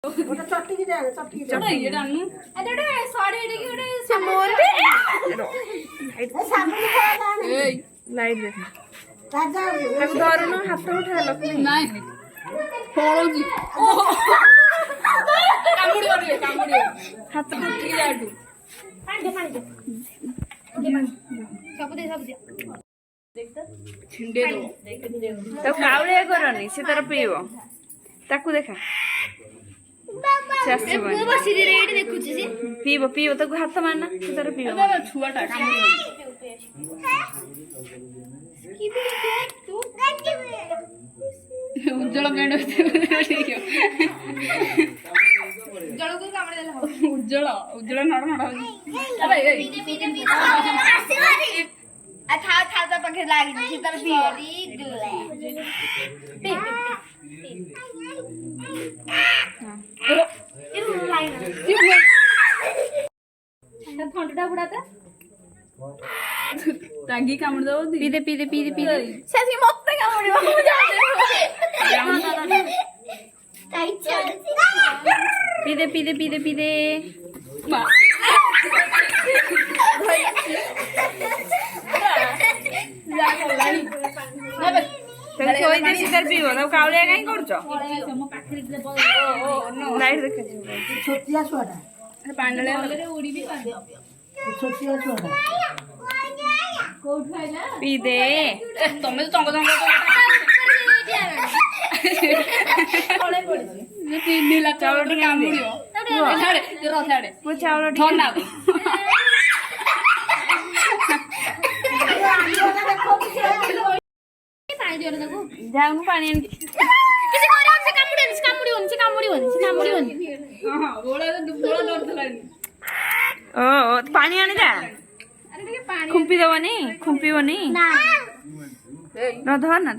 ଗୋଟେ ଚଟିକି ଦେ ଚଟିକି ଦେ ଇଏ ଡାନୁ ଏଟା ସାଡେ ଏଠି ଗୋଟେ ସେ ମୋନ୍ତି ସାବୁନ ଖାଇଲାଣି ଏଇ ଲାଇଟ୍ ଦେଖ ରାଜା ତାକୁ ଧରୁନ ହାତ ଉଠା ଲକ୍ଷ୍ମୀ ନାଇଁ ପଳଉଛି କାମୁଡି ହାତ ଉଠିକି ଯାଠୁ ସବୁ ଦେ ଛିଣ୍ଡେଇ ଦବ ତାକୁ କାଉଳିଆ କରନି ସେ ତାର ପିଇବ ତାକୁ ଦେଖା ସେ ଆସିବ ଦେଖୁଛି ସେ ପିଇବ ପିଇବ ତାକୁ ହାତ ମାରନା ସେ ତାର ପିଇବ ଛୁଆଟା କାମୁଡି ଉଜ୍ଜଳ ପେଣ୍ଡ ଜଳକୁ କାମড় ଦେଲେ ହବ ଉଜ୍ଜଳ ନଡ ହଉଛି ଥା ତା ପାଖରେ ଲାଗିନି ସେ ତାର ଥଣ୍ଡା ବୁଡାତା ରାଗି କାମୁଡି ଦବ ପିଇଦେ ପିଇଦେ ପିଇଦେ ପିଇଦେ ସେ ଆସିକି ମତେ କାମୁଡିବ ପିଇଦେ ପିଇଦେ ପିଇଦେ ପିଇଦେ ତାକୁ ଥୋଇଦେ ସେ ତାର ପିଇବ ତାକୁ କାଉଳିଆ କାହିଁ କରୁଛ ଲାଇଟ୍ ଦେଖାଯିବ ଛୋଟିଆ ଛୁଆଟା ପାଣ୍ଡାଳିଆ ଛୋଟିଆ ଛୁଆଟା ପିଇଦେ ତମେ ତ ତଙ୍ଗ ଚାଉଳ ଟିକେ କାମୁଡିବ ପୁଅ ଚାଉଳ ଥଣ୍ଡା ପାଣି ଦିଅ ତାକୁ ଯାଉନୁ ପାଣି ଆଣି କିଛି କରିବନି ସେ କାମୁଡିବନି ଓ ପାଣି ଆଣି ଯା ଆରେ ଟିକେ ପାଣି ଖୁମ୍ପି ଦବନି ଖୁମ୍ପିବନି ନା ଧର ନା